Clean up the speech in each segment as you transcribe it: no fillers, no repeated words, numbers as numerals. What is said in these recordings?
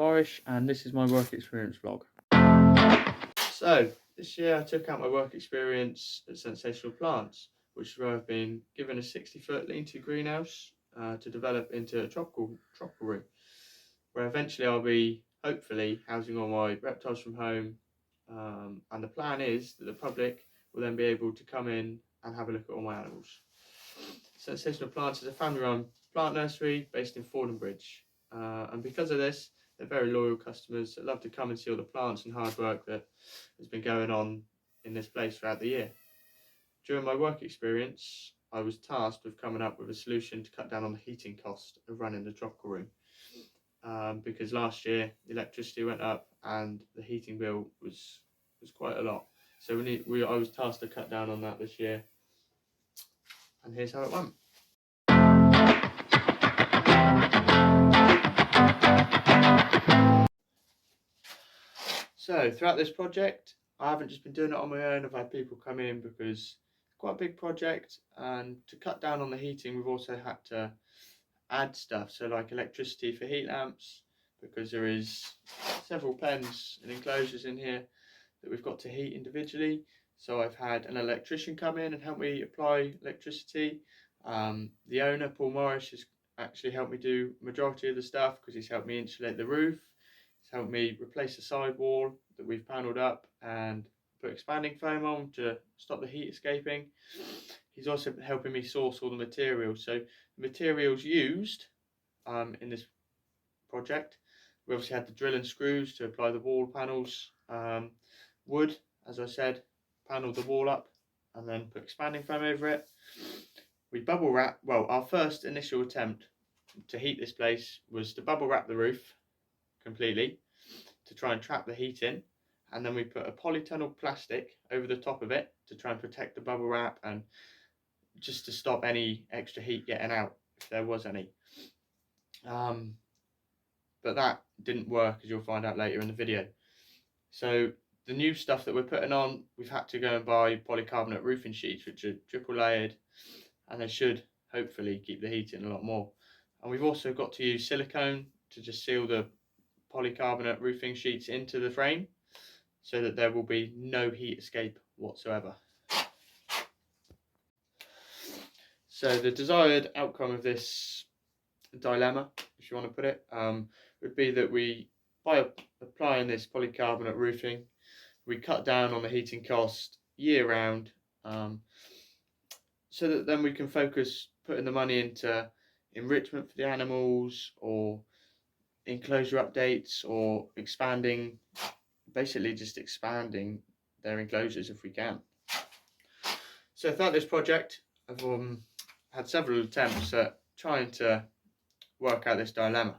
Morris, and this is my work experience vlog. So, this year I took out my work experience at Sensational Plants, which is where I've been given a 60-foot lean-to greenhouse to develop into a tropical room, where eventually I'll be hopefully housing all my reptiles from home, and the plan is that the public will then be able to come in and have a look at all my animals. Sensational Plants is a family-run plant nursery based in Fordham Bridge, and because of this, they're very loyal customers that love to come and see all the plants and hard work that has been going on in this place throughout the year. During my work experience, I was tasked with coming up with a solution to cut down on the heating cost of running the tropical room, because last year the electricity went up and the heating bill was quite a lot. So I was tasked to cut down on that this year, and here's how it went. So throughout this project, I haven't just been doing it on my own. I've had people come in because it's quite a big project, and to cut down on the heating, we've also had to add stuff. So like electricity for heat lamps, because there is several pens and enclosures in here that we've got to heat individually. So I've had an electrician come in and help me apply electricity. The owner, Paul Morris, has actually helped me do majority of the stuff because he's helped me insulate the roof. He's helped me replace the sidewall that we've panelled up and put expanding foam on to stop the heat escaping. He's also helping me source all the materials. So the materials used in this project, we obviously had the drill and screws to apply the wall panels, wood, as I said, panelled the wall up and then put expanding foam over it. We bubble wrap, well, our first initial attempt to heat this place was to bubble wrap the roof completely to try and trap the heat in, and then we put a polytunnel plastic over the top of it to try and protect the bubble wrap and just to stop any extra heat getting out if there was any. But that didn't work, as you'll find out later in the video. So the new stuff that we're putting on, we've had to go and buy polycarbonate roofing sheets, which are triple layered, and they should hopefully keep the heat in a lot more. And we've also got to use silicone to just seal the polycarbonate roofing sheets into the frame so that there will be no heat escape whatsoever. So the desired outcome of this dilemma, if you want to put it, would be that by applying this polycarbonate roofing, we cut down on the heating cost year round, so that then we can focus putting the money into enrichment for the animals or enclosure updates or basically just expanding their enclosures if we can. So throughout this project, I've had several attempts at trying to work out this dilemma,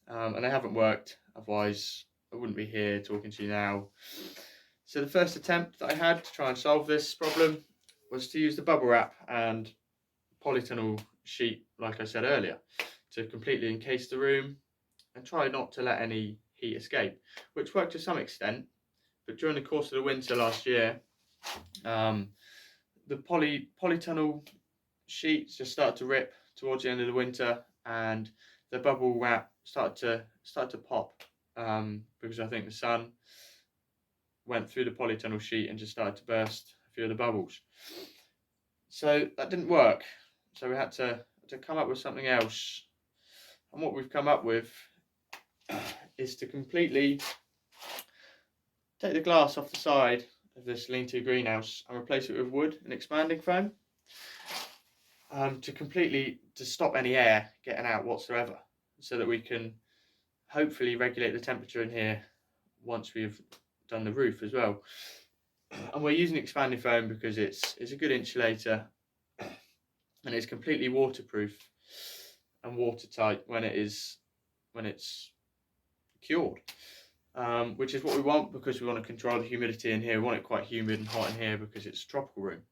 and they haven't worked, otherwise I wouldn't be here talking to you now. So the first attempt that I had to try and solve this problem was to use the bubble wrap and polytunnel sheet, like I said earlier, to completely encase the room and try not to let any heat escape, which worked to some extent. But during the course of the winter last year, the polytunnel sheets just started to rip towards the end of the winter, and the bubble wrap started to pop, because I think the sun went through the polytunnel sheet and just started to burst a few of the bubbles. So that didn't work. So we had to come up with something else. And what we've come up with is to completely take the glass off the side of this lean-to greenhouse and replace it with wood and expanding foam, to stop any air getting out whatsoever, so that we can hopefully regulate the temperature in here once we've done the roof as well. And we're using expanding foam because it's a good insulator and it's completely waterproof and watertight when it's cured, which is what we want, because we want to control the humidity in here. We want it quite humid and hot in here because it's a tropical room.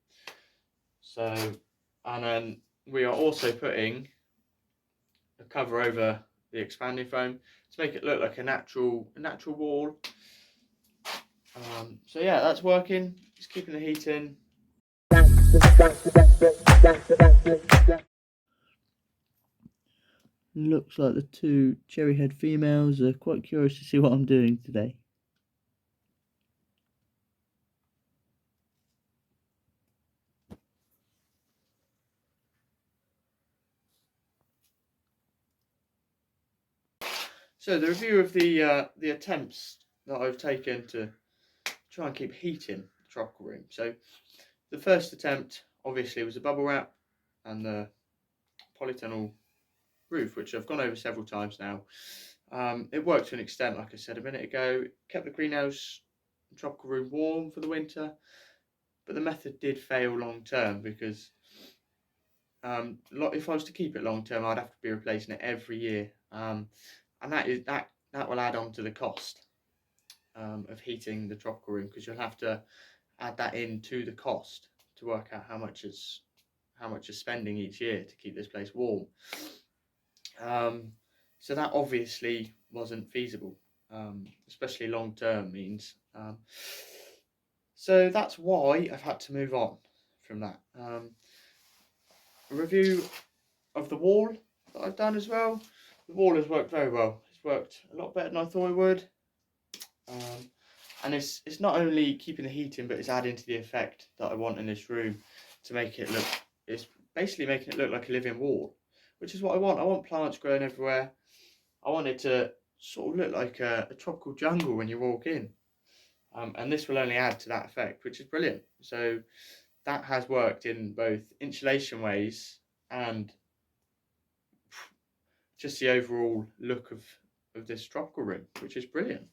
So, and then we are also putting a cover over the expanding foam to make it look like a natural wall. So yeah, that's working. It's keeping the heat in. Looks like the two cherry head females are quite curious to see what I'm doing today. So the review of the attempts that I've taken to try and keep heat in the tropical room. So the first attempt obviously was a bubble wrap and the polytunnel roof, which I've gone over several times now. It worked to an extent, like I said a minute ago. It kept the greenhouse tropical room warm for the winter, but the method did fail long term because if I was to keep it long term, I'd have to be replacing it every year, and that will add on to the cost of heating the tropical room, because you'll have to add that into the cost to work out how much you're spending each year to keep this place warm. So that obviously wasn't feasible, especially long term means. So that's why I've had to move on from that. A review of the wall that I've done as well. The wall has worked very well. It's worked a lot better than I thought it would. And it's not only keeping the heat in, but it's adding to the effect that I want in this room to make it look. It's basically making it look like a living wall, which is what I want. I want plants growing everywhere. I want it to sort of look like a tropical jungle when you walk in. And this will only add to that effect, which is brilliant. So that has worked in both insulation ways and just the overall look of this tropical room, which is brilliant.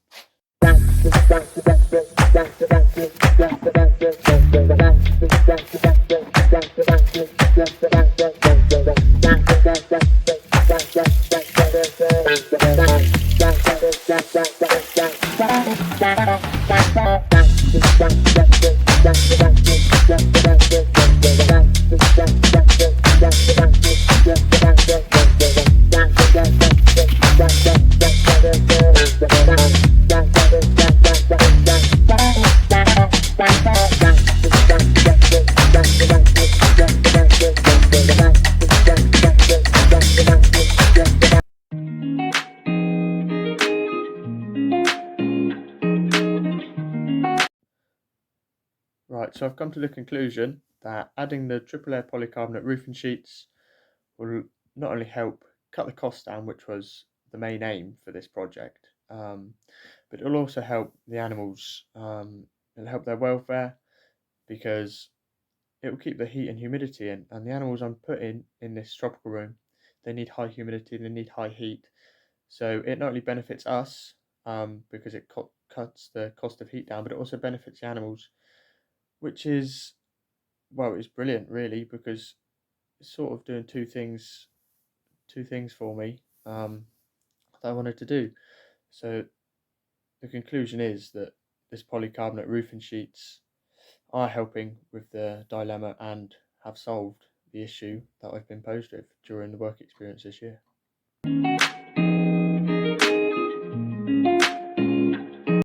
Right, so I've come to the conclusion that adding the triple layer polycarbonate roofing sheets will not only help cut the cost down, which was the main aim for this project, but it will also help the animals. It'll help their welfare because it will keep the heat and humidity in. And the animals I'm putting in this tropical room, they need high humidity, they need high heat. So it not only benefits us because it cuts the cost of heat down, but it also benefits the animals, which is, well, it's brilliant really, because it's sort of doing two things for me that I wanted to do. So the conclusion is that this polycarbonate roofing sheets are helping with the dilemma and have solved the issue that I've been posed with during the work experience this year.